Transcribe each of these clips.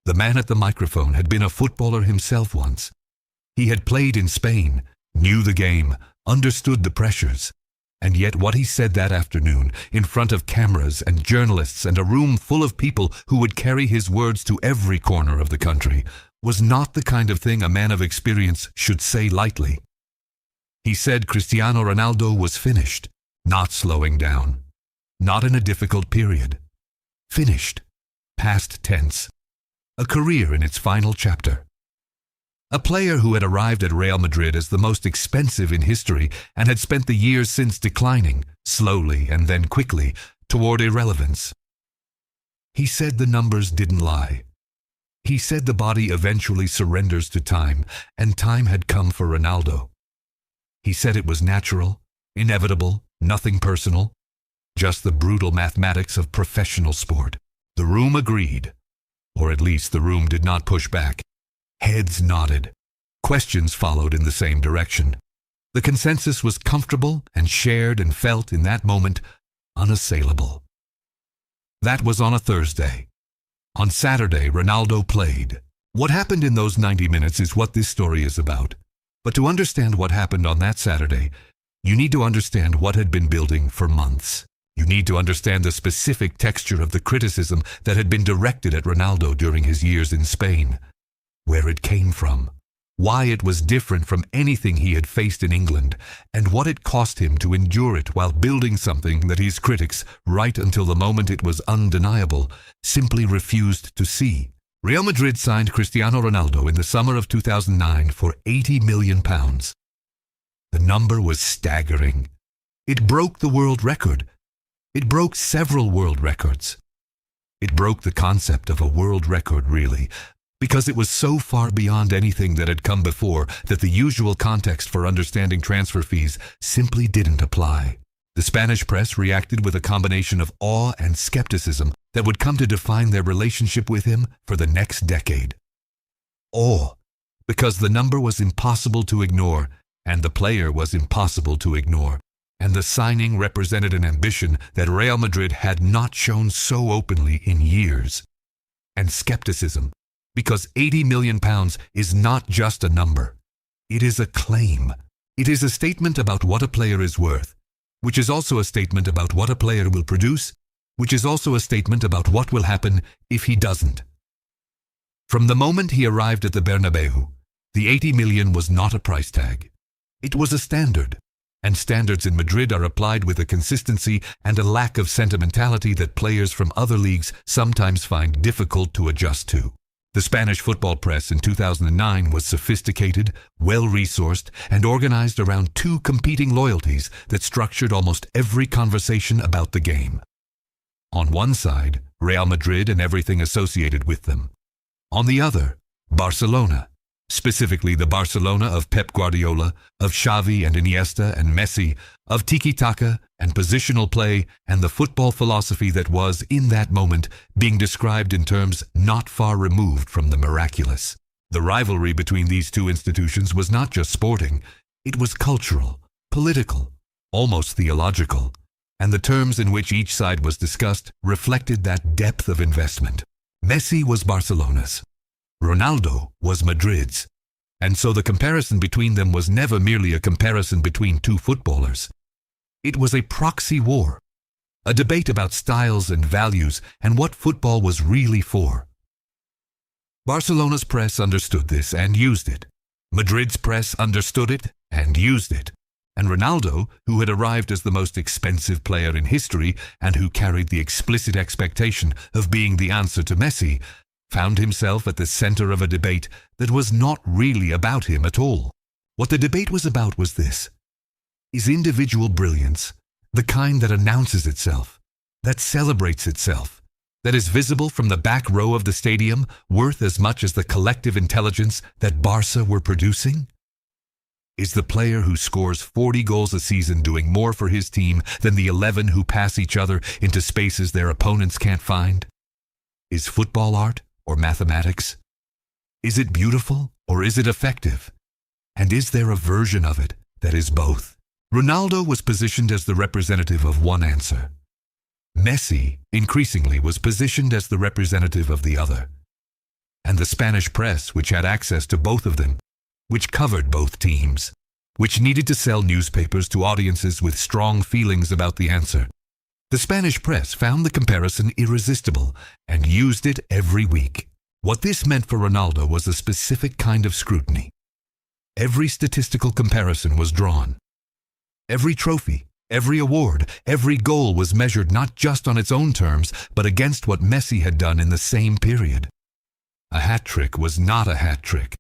The man at the microphone had been a footballer himself once. He had played in Spain, knew the game, understood the pressures. And yet what he said that afternoon, in front of cameras and journalists and a room full of people who would carry his words to every corner of the country, was not the kind of thing a man of experience should say lightly. He said Cristiano Ronaldo was finished, not slowing down, not in a difficult period. Finished, past tense, a career in its final chapter. A player who had arrived at Real Madrid as the most expensive in history and had spent the years since declining, slowly and then quickly, toward irrelevance. He said the numbers didn't lie. He said the body eventually surrenders to time, and time had come for Ronaldo. He said it was natural, inevitable, nothing personal, just the brutal mathematics of professional sport. The room agreed, or at least the room did not push back. Heads nodded. Questions followed in the same direction. The consensus was comfortable and shared and felt in that moment unassailable. That was on a Thursday. On Saturday, Ronaldo played. What happened in those 90 minutes is what this story is about. But to understand what happened on that Saturday, you need to understand what had been building for months. You need to understand the specific texture of the criticism that had been directed at Ronaldo during his years in Spain. Where it came from, why it was different from anything he had faced in England, and what it cost him to endure it while building something that his critics, right until the moment it was undeniable, simply refused to see. Real Madrid signed Cristiano Ronaldo in the summer of 2009 for £80 million. The number was staggering. It broke the world record. It broke several world records. It broke the concept of a world record, really, because it was so far beyond anything that had come before that the usual context for understanding transfer fees simply didn't apply. The Spanish press reacted with a combination of awe and skepticism that would come to define their relationship with him for the next decade. Awe, because the number was impossible to ignore, and the player was impossible to ignore, and the signing represented an ambition that Real Madrid had not shown so openly in years. And skepticism, because £80 million is not just a number. It is a claim. It is a statement about what a player is worth, which is also a statement about what a player will produce, which is also a statement about what will happen if he doesn't. From the moment he arrived at the Bernabeu, the £80 million was not a price tag. It was a standard, and standards in Madrid are applied with a consistency and a lack of sentimentality that players from other leagues sometimes find difficult to adjust to. The Spanish football press in 2009 was sophisticated, well-resourced, and organized around two competing loyalties that structured almost every conversation about the game. On one side, Real Madrid and everything associated with them. On the other, Barcelona, specifically the Barcelona of Pep Guardiola, of Xavi and Iniesta and Messi, of tiki-taka and positional play, and the football philosophy that was, in that moment, being described in terms not far removed from the miraculous. The rivalry between these two institutions was not just sporting, it was cultural, political, almost theological, and the terms in which each side was discussed reflected that depth of investment. Messi was Barcelona's. Ronaldo was Madrid's, and so the comparison between them was never merely a comparison between two footballers. It was a proxy war, a debate about styles and values and what football was really for. Barcelona's press understood this and used it. Madrid's press understood it and used it. And Ronaldo, who had arrived as the most expensive player in history and who carried the explicit expectation of being the answer to Messi, found himself at the center of a debate that was not really about him at all. What the debate was about was this: is individual brilliance, the kind that announces itself, that celebrates itself, that is visible from the back row of the stadium, worth as much as the collective intelligence that Barca were producing? Is the player who scores 40 goals a season doing more for his team than the 11 who pass each other into spaces their opponents can't find? Is football art or mathematics? Is it beautiful or is it effective? And is there a version of it that is both? Ronaldo was positioned as the representative of one answer. Messi, increasingly, was positioned as the representative of the other. and the Spanish press, which had access to both of them, which covered both teams, which needed to sell newspapers to audiences with strong feelings about the answer. The Spanish press found the comparison irresistible and used it every week. What this meant for Ronaldo was a specific kind of scrutiny. Every statistical comparison was drawn. Every trophy, every award, every goal was measured not just on its own terms, but against what Messi had done in the same period. A hat trick was not a hat trick.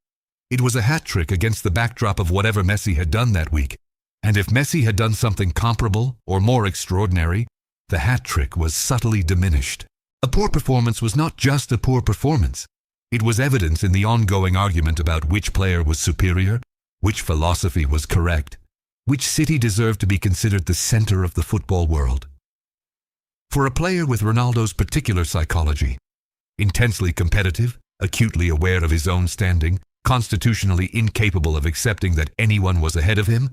It was a hat trick against the backdrop of whatever Messi had done that week. And if Messi had done something comparable or more extraordinary, the hat trick was subtly diminished. A poor performance was not just a poor performance. It was evidence in the ongoing argument about which player was superior, which philosophy was correct, which city deserved to be considered the center of the football world. For a player with Ronaldo's particular psychology, intensely competitive, acutely aware of his own standing, constitutionally incapable of accepting that anyone was ahead of him,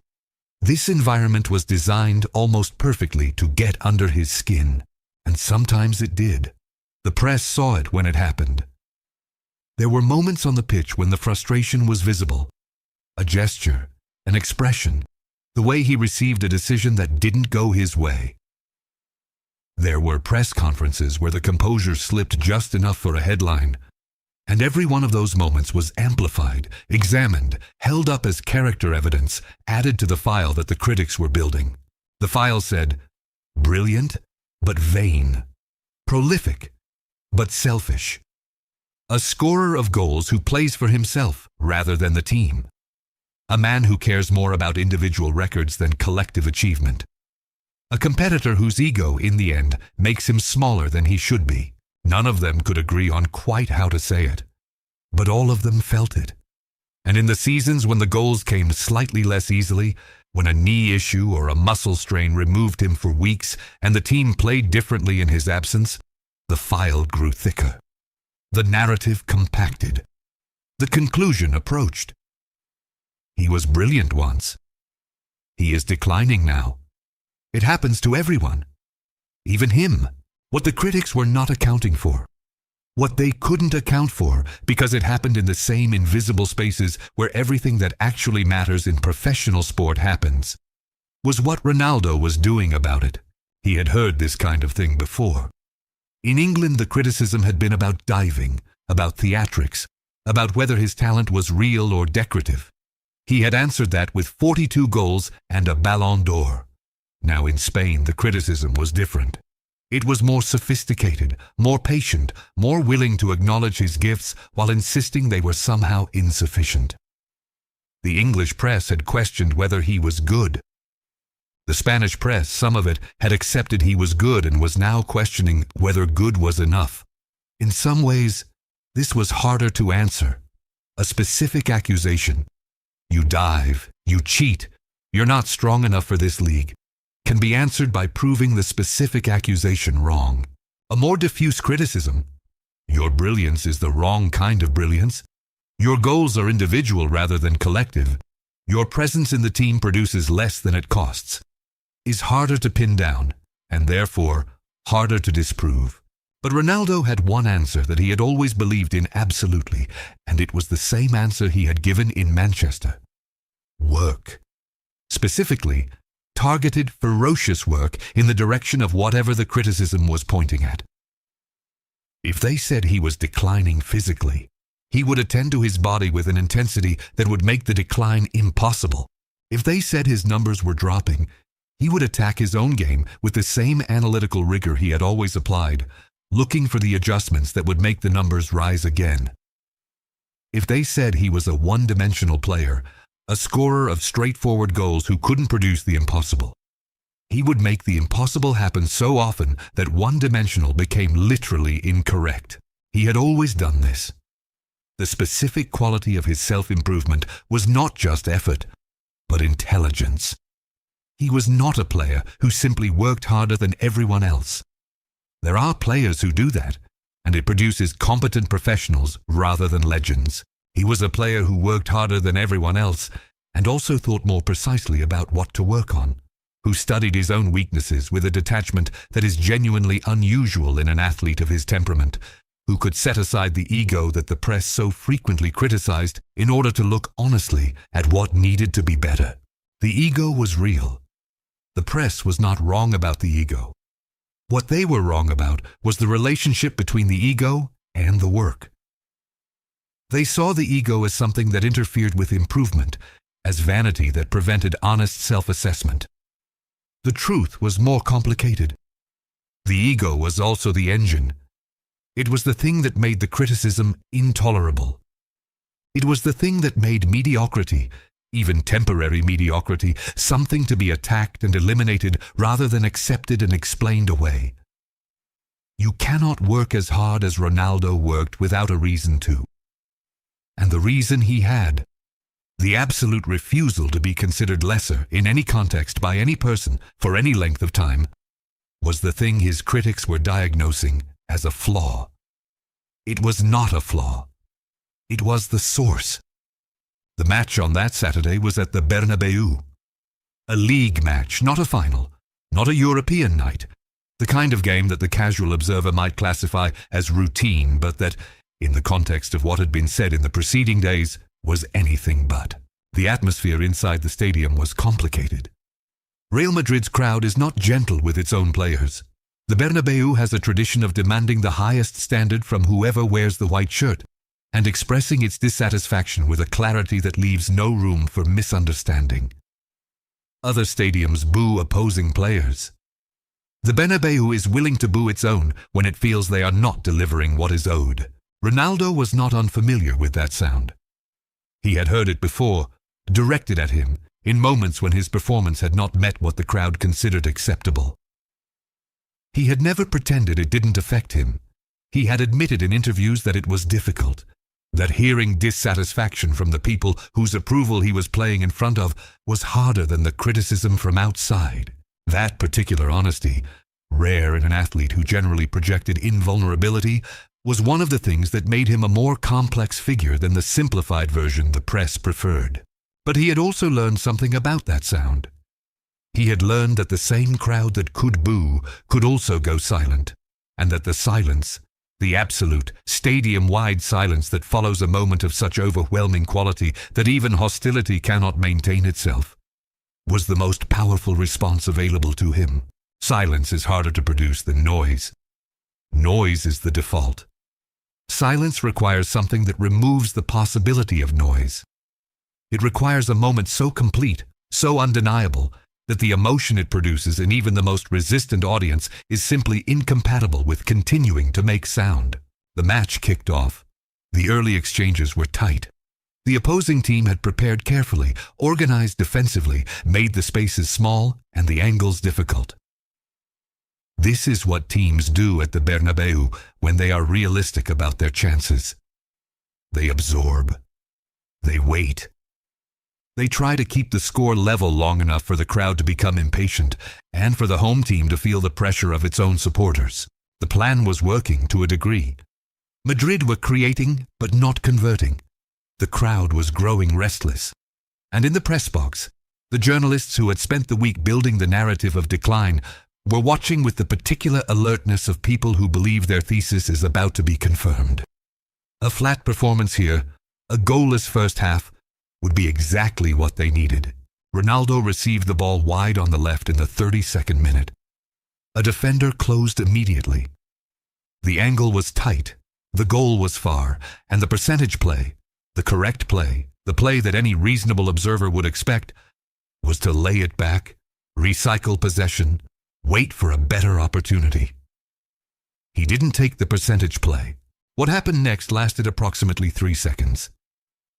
this environment was designed almost perfectly to get under his skin, and sometimes it did. The press saw it when it happened. There were moments on the pitch when the frustration was visible. A gesture, an expression, the way he received a decision that didn't go his way. There were press conferences where the composure slipped just enough for a headline, and every one of those moments was amplified, examined, held up as character evidence, added to the file that the critics were building. The file said, brilliant but vain, prolific but selfish, a scorer of goals who plays for himself rather than the team, a man who cares more about individual records than collective achievement, a competitor whose ego, in the end, makes him smaller than he should be. None of them could agree on quite how to say it, but all of them felt it. And in the seasons when the goals came slightly less easily, when a knee issue or a muscle strain removed him for weeks and the team played differently in his absence, the file grew thicker. The narrative compacted. The conclusion approached. He was brilliant once. He is declining now. It happens to everyone, even him. What the critics were not accounting for, what they couldn't account for because it happened in the same invisible spaces where everything that actually matters in professional sport happens, was what Ronaldo was doing about it. He had heard this kind of thing before. In England, the criticism had been about diving, about theatrics, about whether his talent was real or decorative. He had answered that with 42 goals and a Ballon d'Or. Now in Spain, the criticism was different. It was more sophisticated, more patient, more willing to acknowledge his gifts while insisting they were somehow insufficient. The English press had questioned whether he was good. The Spanish press, some of it, had accepted he was good and was now questioning whether good was enough. In some ways, this was harder to answer. A specific accusation, you dive, you cheat, you're not strong enough for this league, can be answered by proving the specific accusation wrong. A more diffuse criticism, your brilliance is the wrong kind of brilliance, your goals are individual rather than collective, your presence in the team produces less than it costs, is harder to pin down, and therefore harder to disprove. But Ronaldo had one answer that he had always believed in absolutely, and it was the same answer he had given in Manchester. Work. Specifically, targeted, ferocious work in the direction of whatever the criticism was pointing at. If they said he was declining physically, he would attend to his body with an intensity that would make the decline impossible. If they said his numbers were dropping, he would attack his own game with the same analytical rigor he had always applied, looking for the adjustments that would make the numbers rise again. If they said he was a one-dimensional player, a scorer of straightforward goals who couldn't produce the impossible, he would make the impossible happen so often that one-dimensional became literally incorrect. He had always done this. The specific quality of his self-improvement was not just effort, but intelligence. He was not a player who simply worked harder than everyone else. There are players who do that, and it produces competent professionals rather than legends. He was a player who worked harder than everyone else and also thought more precisely about what to work on, who studied his own weaknesses with a detachment that is genuinely unusual in an athlete of his temperament, who could set aside the ego that the press so frequently criticized in order to look honestly at what needed to be better. The ego was real. The press was not wrong about the ego. What they were wrong about was the relationship between the ego and the work. They saw the ego as something that interfered with improvement, as vanity that prevented honest self-assessment. The truth was more complicated. The ego was also the engine. It was the thing that made the criticism intolerable. It was the thing that made mediocrity, even temporary mediocrity, something to be attacked and eliminated rather than accepted and explained away. You cannot work as hard as Ronaldo worked without a reason to. And the reason he had, the absolute refusal to be considered lesser in any context by any person for any length of time, was the thing his critics were diagnosing as a flaw. It was not a flaw. It was the source. The match on that Saturday was at the Bernabeu. A league match, not a final, not a European night, the kind of game that the casual observer might classify as routine, but that, in the context of what had been said in the preceding days, was anything but. The atmosphere inside the stadium was complicated. Real Madrid's crowd is not gentle with its own players. The Bernabeu has a tradition of demanding the highest standard from whoever wears the white shirt, and expressing its dissatisfaction with a clarity that leaves no room for misunderstanding. Other stadiums boo opposing players. The Bernabeu is willing to boo its own when it feels they are not delivering what is owed. Ronaldo was not unfamiliar with that sound. He had heard it before, directed at him, in moments when his performance had not met what the crowd considered acceptable. He had never pretended it didn't affect him. He had admitted in interviews that it was difficult, that hearing dissatisfaction from the people whose approval he was playing in front of was harder than the criticism from outside. That particular honesty, rare in an athlete who generally projected invulnerability, was one of the things that made him a more complex figure than the simplified version the press preferred. But he had also learned something about that sound. He had learned that the same crowd that could boo could also go silent, and that the silence, the absolute, stadium-wide silence that follows a moment of such overwhelming quality that even hostility cannot maintain itself, was the most powerful response available to him. Silence is harder to produce than noise. Noise is the default. Silence requires something that removes the possibility of noise. It requires a moment so complete, so undeniable, that the emotion it produces in even the most resistant audience is simply incompatible with continuing to make sound. The match kicked off. The early exchanges were tight. The opposing team had prepared carefully, organized defensively, made the spaces small and the angles difficult. This is what teams do at the Bernabeu when they are realistic about their chances. They absorb. They wait. They try to keep the score level long enough for the crowd to become impatient and for the home team to feel the pressure of its own supporters. The plan was working to a degree. Madrid were creating but not converting. The crowd was growing restless. And in the press box, the journalists who had spent the week building the narrative of decline were watching with the particular alertness of people who believe their thesis is about to be confirmed. A flat performance here, a goalless first half, would be exactly what they needed. Ronaldo received the ball wide on the left in the 32nd minute. A defender closed immediately. The angle was tight, the goal was far, and the percentage play, the correct play, the play that any reasonable observer would expect, was to lay it back, recycle possession, wait for a better opportunity. He didn't take the percentage play. What happened next lasted approximately 3 seconds.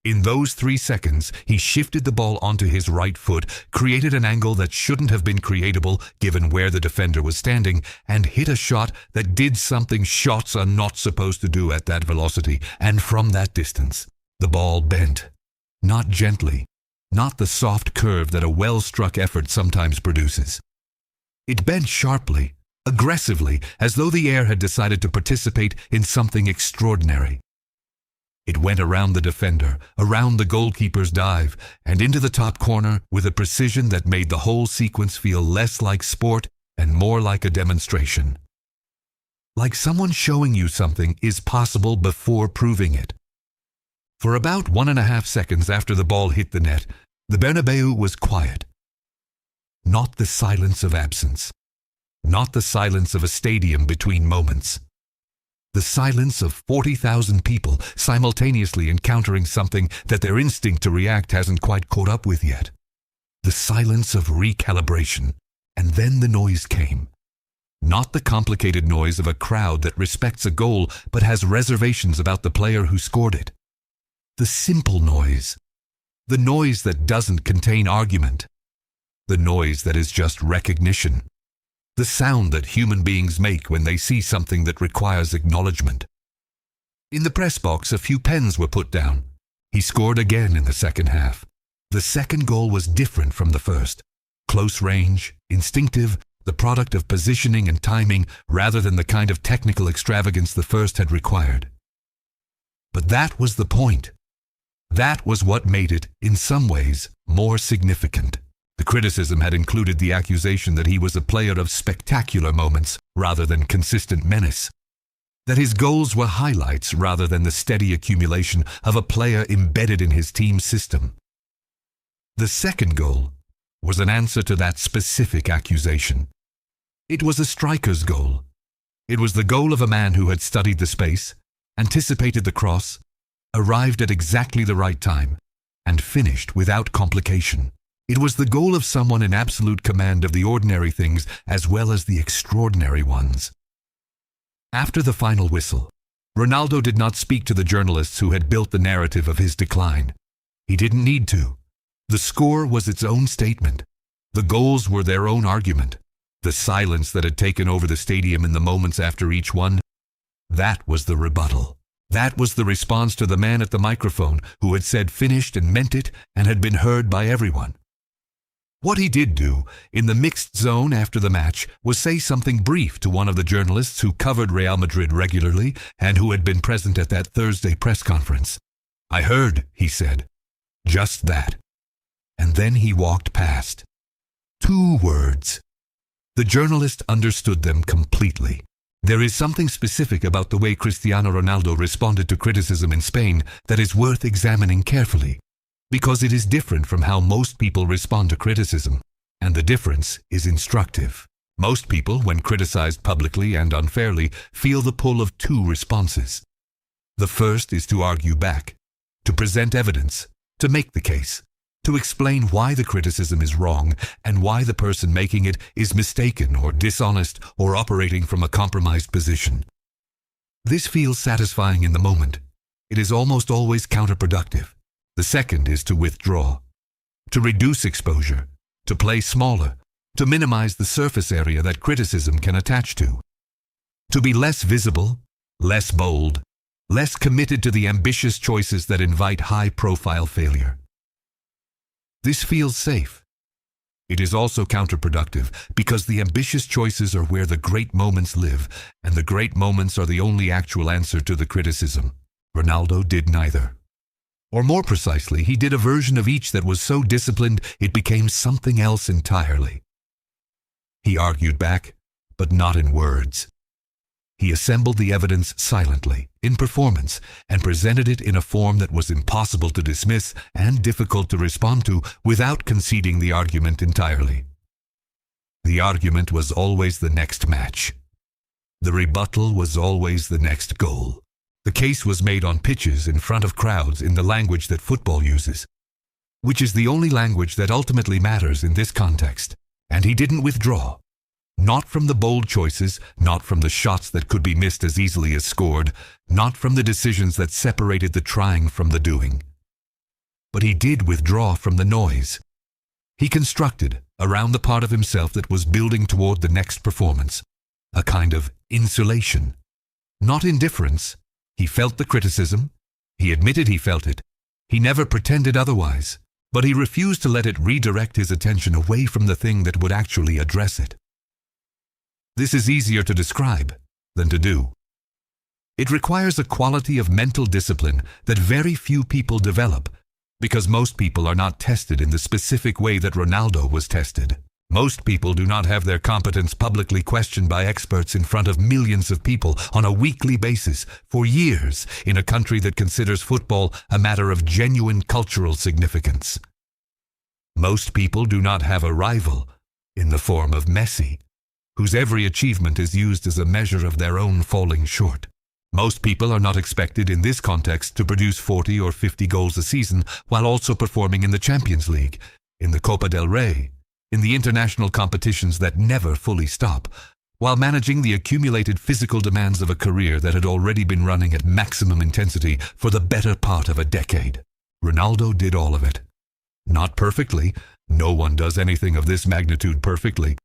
In those 3 seconds, he shifted the ball onto his right foot, created an angle that shouldn't have been creatable given where the defender was standing, and hit a shot that did something shots are not supposed to do at that velocity, and from that distance, the ball bent. Not gently, not the soft curve that a well-struck effort sometimes produces. It bent sharply, aggressively, as though the air had decided to participate in something extraordinary. It went around the defender, around the goalkeeper's dive, and into the top corner with a precision that made the whole sequence feel less like sport and more like a demonstration. like someone showing you something is possible before proving it. For about 1.5 seconds after the ball hit the net, the Bernabeu was quiet. Not the silence of absence. Not the silence of a stadium between moments. The silence of 40,000 people simultaneously encountering something that their instinct to react hasn't quite caught up with yet. The silence of recalibration. And then the noise came. Not the complicated noise of a crowd that respects a goal but has reservations about the player who scored it. The simple noise. The noise that doesn't contain argument. The noise that is just recognition. The sound that human beings make when they see something that requires acknowledgement. In the press box, a few pens were put down. He scored again in the second half. The second goal was different from the first. Close range, instinctive, the product of positioning and timing rather than the kind of technical extravagance the first had required. But that was the point. That was what made it, in some ways, more significant. The criticism had included the accusation that he was a player of spectacular moments rather than consistent menace. That his goals were highlights rather than the steady accumulation of a player embedded in his team's system. The second goal was an answer to that specific accusation. It was a striker's goal. It was the goal of a man who had studied the space, anticipated the cross, arrived at exactly the right time, and finished without complication. It was the goal of someone in absolute command of the ordinary things as well as the extraordinary ones. After the final whistle, Ronaldo did not speak to the journalists who had built the narrative of his decline. He didn't need to. The score was its own statement. The goals were their own argument. The silence that had taken over the stadium in the moments after each one, that was the rebuttal. That was the response to the man at the microphone who had said finished and meant it and had been heard by everyone. What he did do, in the mixed zone after the match, was say something brief to one of the journalists who covered Real Madrid regularly and who had been present at that Thursday press conference. "I heard," he said. Just that. And then he walked past. 2 words. The journalist understood them completely. There is something specific about the way Cristiano Ronaldo responded to criticism in Spain that is worth examining carefully, because it is different from how most people respond to criticism, and the difference is instructive. Most people, when criticized publicly and unfairly, feel the pull of 2 responses. The first is to argue back, to present evidence, to make the case, to explain why the criticism is wrong and why the person making it is mistaken or dishonest or operating from a compromised position. This feels satisfying in the moment. It is almost always counterproductive. The second is to withdraw, to reduce exposure, to play smaller, to minimize the surface area that criticism can attach to be less visible, less bold, less committed to the ambitious choices that invite high-profile failure. This feels safe. It is also counterproductive because the ambitious choices are where the great moments live, and the great moments are the only actual answer to the criticism. Ronaldo did neither. Or more precisely, he did a version of each that was so disciplined it became something else entirely. He argued back, but not in words. He assembled the evidence silently, in performance, and presented it in a form that was impossible to dismiss and difficult to respond to without conceding the argument entirely. The argument was always the next match. The rebuttal was always the next goal. The case was made on pitches in front of crowds in the language that football uses, which is the only language that ultimately matters in this context. And he didn't withdraw. Not from the bold choices, not from the shots that could be missed as easily as scored, not from the decisions that separated the trying from the doing. But he did withdraw from the noise. He constructed, around the part of himself that was building toward the next performance, a kind of insulation. Not indifference. He felt the criticism. He admitted he felt it. He never pretended otherwise. But he refused to let it redirect his attention away from the thing that would actually address it. This is easier to describe than to do. It requires a quality of mental discipline that very few people develop, because most people are not tested in the specific way that Ronaldo was tested. Most people do not have their competence publicly questioned by experts in front of millions of people on a weekly basis for years in a country that considers football a matter of genuine cultural significance. Most people do not have a rival in the form of Messi, whose every achievement is used as a measure of their own falling short. Most people are not expected in this context to produce 40 or 50 goals a season while also performing in the Champions League, in the Copa del Rey, in the international competitions that never fully stop, while managing the accumulated physical demands of a career that had already been running at maximum intensity for the better part of a decade. Ronaldo did all of it. Not perfectly, no one does anything of this magnitude perfectly,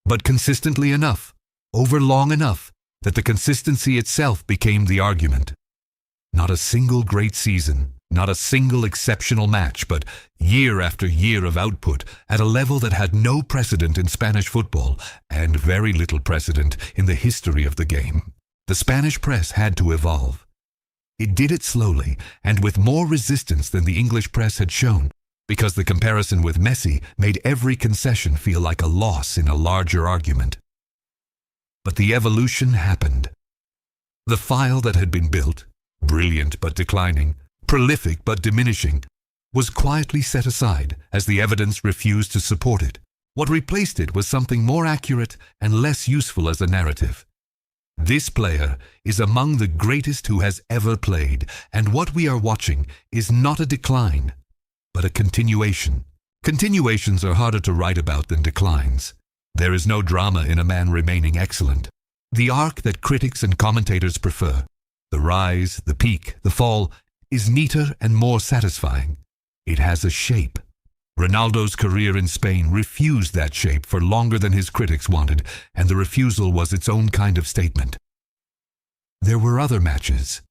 but consistently enough, over long enough, that the consistency itself became the argument. Not a single great season, not a single exceptional match, but year after year of output at a level that had no precedent in Spanish football and very little precedent in the history of the game. The Spanish press had to evolve. It did it slowly and with more resistance than the English press had shown, because the comparison with Messi made every concession feel like a loss in a larger argument. But the evolution happened. The file that had been built, brilliant but declining, prolific but diminishing, was quietly set aside as the evidence refused to support it. What replaced it was something more accurate and less useful as a narrative. This player is among the greatest who has ever played, and what we are watching is not a decline, but a continuation. Continuations are harder to write about than declines. There is no drama in a man remaining excellent. The arc that critics and commentators prefer, the rise, the peak, the fall, is neater and more satisfying. It has a shape. Ronaldo's career in Spain refused that shape for longer than his critics wanted, and the refusal was its own kind of statement. There were other matches,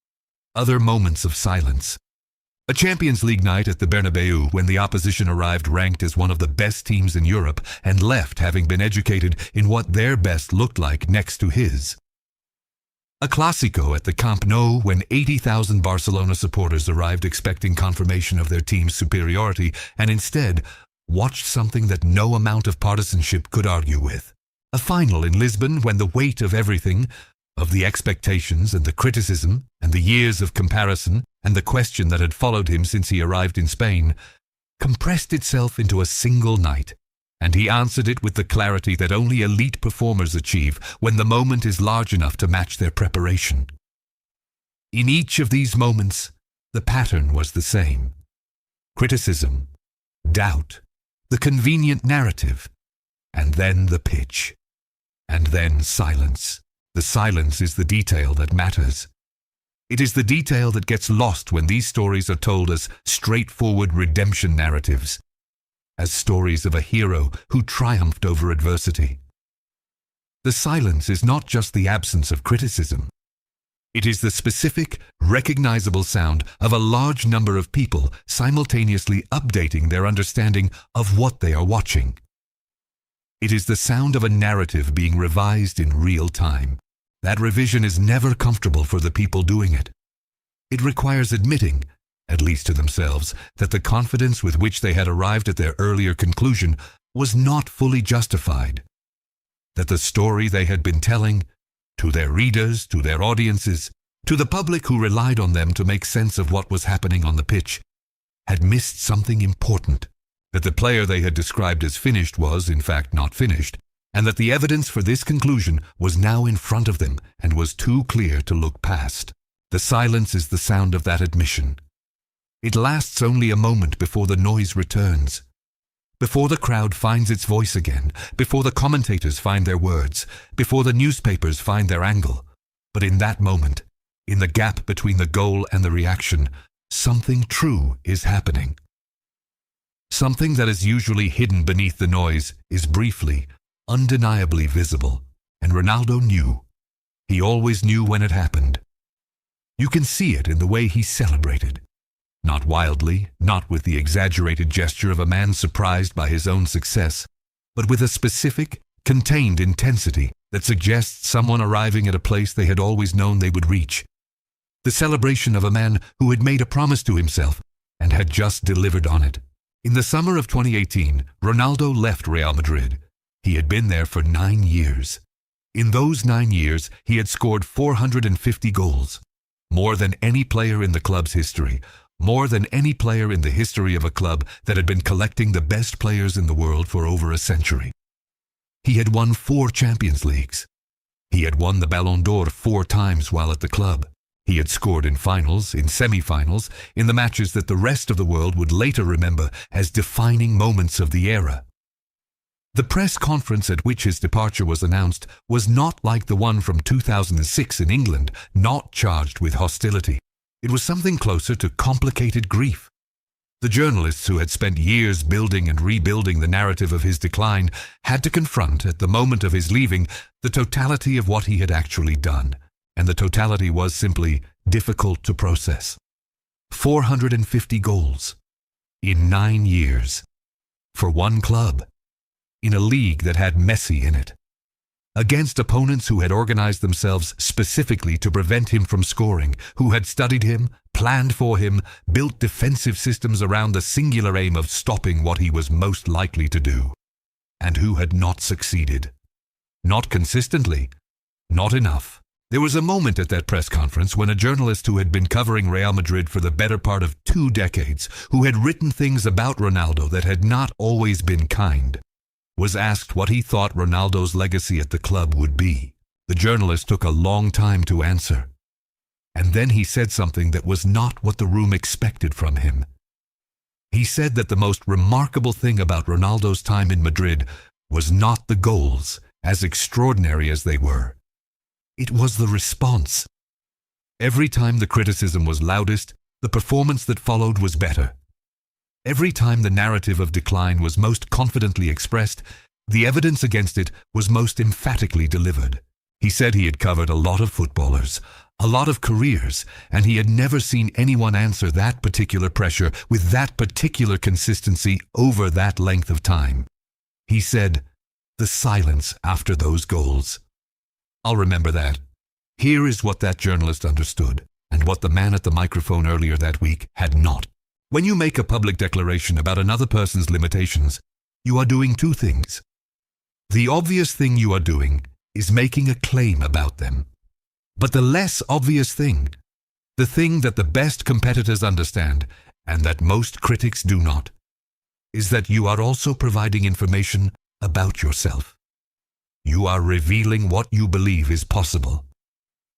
other moments of silence. A Champions League night at the Bernabeu when the opposition arrived ranked as one of the best teams in Europe and left having been educated in what their best looked like next to his. A Clásico at the Camp Nou when 80,000 Barcelona supporters arrived expecting confirmation of their team's superiority and instead watched something that no amount of partisanship could argue with. A final in Lisbon when the weight of everything, of the expectations and the criticism and the years of comparison and the question that had followed him since he arrived in Spain, compressed itself into a single night, and he answered it with the clarity that only elite performers achieve when the moment is large enough to match their preparation. In each of these moments, the pattern was the same. Criticism, doubt, the convenient narrative, and then the pitch, and then silence. The silence is the detail that matters. It is the detail that gets lost when these stories are told as straightforward redemption narratives, as stories of a hero who triumphed over adversity. The silence is not just the absence of criticism. It is the specific, recognizable sound of a large number of people simultaneously updating their understanding of what they are watching. It is the sound of a narrative being revised in real time. That revision is never comfortable for the people doing it. It requires admitting, at least to themselves, that the confidence with which they had arrived at their earlier conclusion was not fully justified. That the story they had been telling, to their readers, to their audiences, to the public who relied on them to make sense of what was happening on the pitch, had missed something important. That the player they had described as finished was, in fact, not finished, and that the evidence for this conclusion was now in front of them and was too clear to look past. The silence is the sound of that admission. It lasts only a moment before the noise returns, before the crowd finds its voice again, before the commentators find their words, before the newspapers find their angle. But in that moment, in the gap between the goal and the reaction, something true is happening. Something that is usually hidden beneath the noise is briefly, undeniably visible, and Ronaldo knew. He always knew when it happened. You can see it in the way he celebrated. Not wildly, not with the exaggerated gesture of a man surprised by his own success, but with a specific, contained intensity that suggests someone arriving at a place they had always known they would reach. The celebration of a man who had made a promise to himself and had just delivered on it. In the summer of 2018, Ronaldo left Real Madrid. He had been there for 9 years. In those 9 years, he had scored 450 goals, more than any player in the club's history, more than any player in the history of a club that had been collecting the best players in the world for over a century. He had won 4 Champions Leagues. He had won the Ballon d'Or 4 times while at the club. He had scored in finals, in semi-finals, in the matches that the rest of the world would later remember as defining moments of the era. The press conference at which his departure was announced was not like the one from 2006 in England, not charged with hostility. It was something closer to complicated grief. The journalists who had spent years building and rebuilding the narrative of his decline had to confront, at the moment of his leaving, the totality of what he had actually done. And the totality was simply difficult to process. 450 goals in 9 years for one club, in a league that had Messi in it, against opponents who had organized themselves specifically to prevent him from scoring, who had studied him, planned for him, built defensive systems around the singular aim of stopping what he was most likely to do, and who had not succeeded. Not consistently, not enough. There was a moment at that press conference when a journalist who had been covering Real Madrid for the better part of 2 decades, who had written things about Ronaldo that had not always been kind, was asked what he thought Ronaldo's legacy at the club would be. The journalist took a long time to answer. And then he said something that was not what the room expected from him. He said that the most remarkable thing about Ronaldo's time in Madrid was not the goals, as extraordinary as they were. It was the response. Every time the criticism was loudest, the performance that followed was better. Every time the narrative of decline was most confidently expressed, the evidence against it was most emphatically delivered. He said he had covered a lot of footballers, a lot of careers, and he had never seen anyone answer that particular pressure with that particular consistency over that length of time. He said, the silence after those goals. I'll remember that. Here is what that journalist understood, and what the man at the microphone earlier that week had not. When you make a public declaration about another person's limitations, you are doing 2 things. The obvious thing you are doing is making a claim about them. But the less obvious thing, the thing that the best competitors understand, and that most critics do not, is that you are also providing information about yourself. You are revealing what you believe is possible.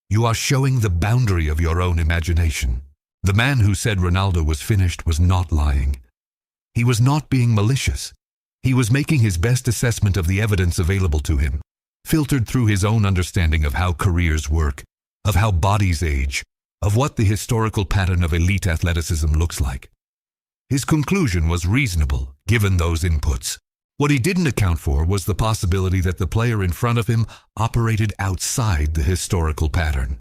You are showing the boundary of your own imagination. The man who said Ronaldo was finished was not lying. He was not being malicious. He was making his best assessment of the evidence available to him, filtered through his own understanding of how careers work, of how bodies age, of what the historical pattern of elite athleticism looks like. His conclusion was reasonable, given those inputs. What he didn't account for was the possibility that the player in front of him operated outside the historical pattern.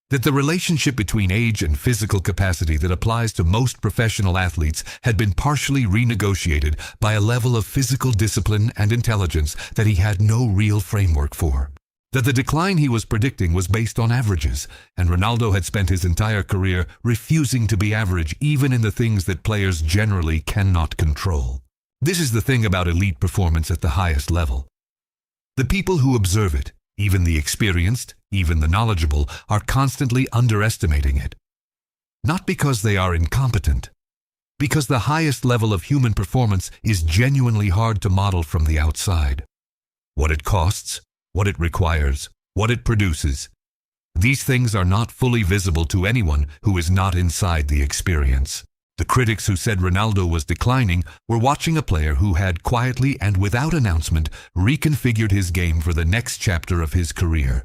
That the relationship between age and physical capacity that applies to most professional athletes had been partially renegotiated by a level of physical discipline and intelligence that he had no real framework for. That the decline he was predicting was based on averages, and Ronaldo had spent his entire career refusing to be average even in the things that players generally cannot control. This is the thing about elite performance at the highest level. The people who observe it, even the experienced, even the knowledgeable, are constantly underestimating it. Not because they are incompetent, because the highest level of human performance is genuinely hard to model from the outside. What it costs, what it requires, what it produces, these things are not fully visible to anyone who is not inside the experience. The critics who said Ronaldo was declining were watching a player who had quietly and without announcement reconfigured his game for the next chapter of his career.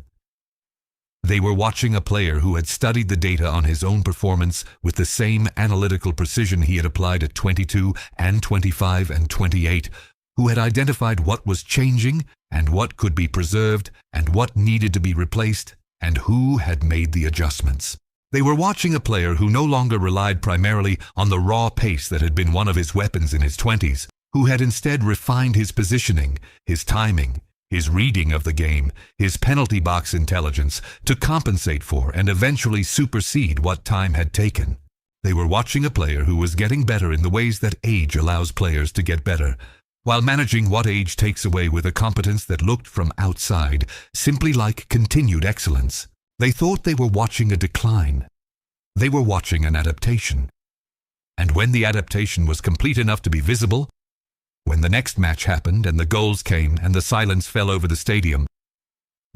They were watching a player who had studied the data on his own performance with the same analytical precision he had applied at 22 and 25 and 28, who had identified what was changing and what could be preserved and what needed to be replaced, and who had made the adjustments. They were watching a player who no longer relied primarily on the raw pace that had been one of his weapons in his 20s, who had instead refined his positioning, his timing, his reading of the game, his penalty box intelligence to compensate for and eventually supersede what time had taken. They were watching a player who was getting better in the ways that age allows players to get better, while managing what age takes away with a competence that looked from outside simply like continued excellence. They thought they were watching a decline. They were watching an adaptation. And when the adaptation was complete enough to be visible, when the next match happened and the goals came and the silence fell over the stadium,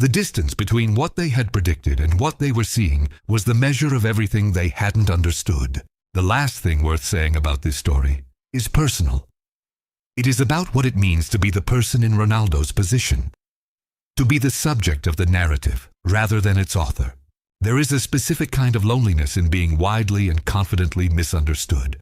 the distance between what they had predicted and what they were seeing was the measure of everything they hadn't understood. The last thing worth saying about this story is personal. It is about what it means to be the person in Ronaldo's position, to be the subject of the narrative rather than its author. There is a specific kind of loneliness in being widely and confidently misunderstood.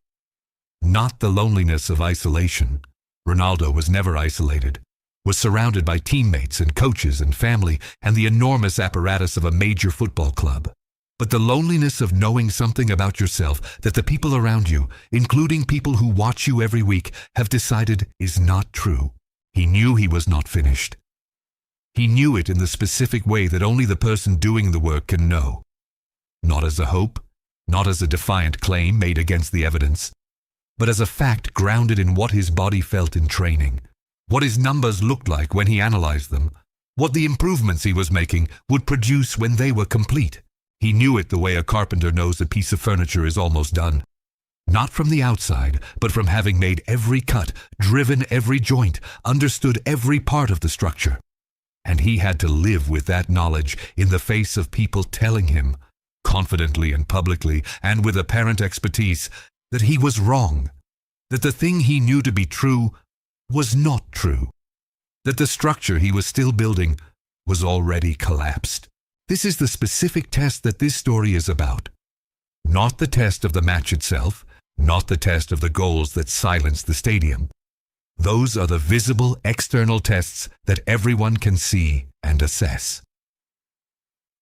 Not the loneliness of isolation. Ronaldo was never isolated, was surrounded by teammates and coaches and family and the enormous apparatus of a major football club. But the loneliness of knowing something about yourself that the people around you, including people who watch you every week, have decided is not true. He knew he was not finished. He knew it in the specific way that only the person doing the work can know. Not as a hope, not as a defiant claim made against the evidence, but as a fact grounded in what his body felt in training, what his numbers looked like when he analyzed them, what the improvements he was making would produce when they were complete. He knew it the way a carpenter knows a piece of furniture is almost done. Not from the outside, but from having made every cut, driven every joint, understood every part of the structure. And he had to live with that knowledge in the face of people telling him, confidently and publicly and with apparent expertise, that he was wrong, that the thing he knew to be true was not true, that the structure he was still building was already collapsed. This is the specific test that this story is about. Not the test of the match itself, not the test of the goals that silenced the stadium. Those are the visible external tests that everyone can see and assess.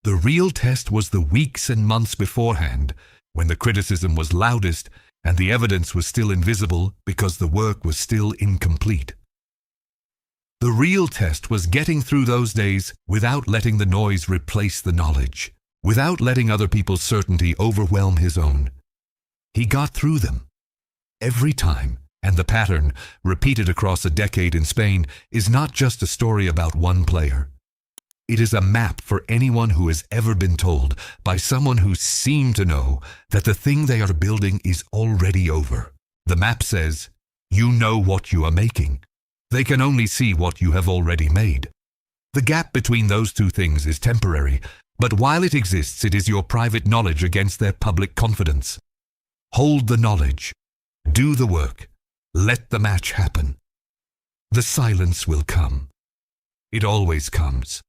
The real test was the weeks and months beforehand, when the criticism was loudest and the evidence was still invisible because the work was still incomplete. The real test was getting through those days without letting the noise replace the knowledge, without letting other people's certainty overwhelm his own. He got through them. Every time, and the pattern, repeated across a decade in Spain, is not just a story about one player. It is a map for anyone who has ever been told by someone who seemed to know that the thing they are building is already over. The map says, you know what you are making. They can only see what you have already made. The gap between those two things is temporary, but while it exists, it is your private knowledge against their public confidence. Hold the knowledge. Do the work. Let the match happen. The silence will come. It always comes.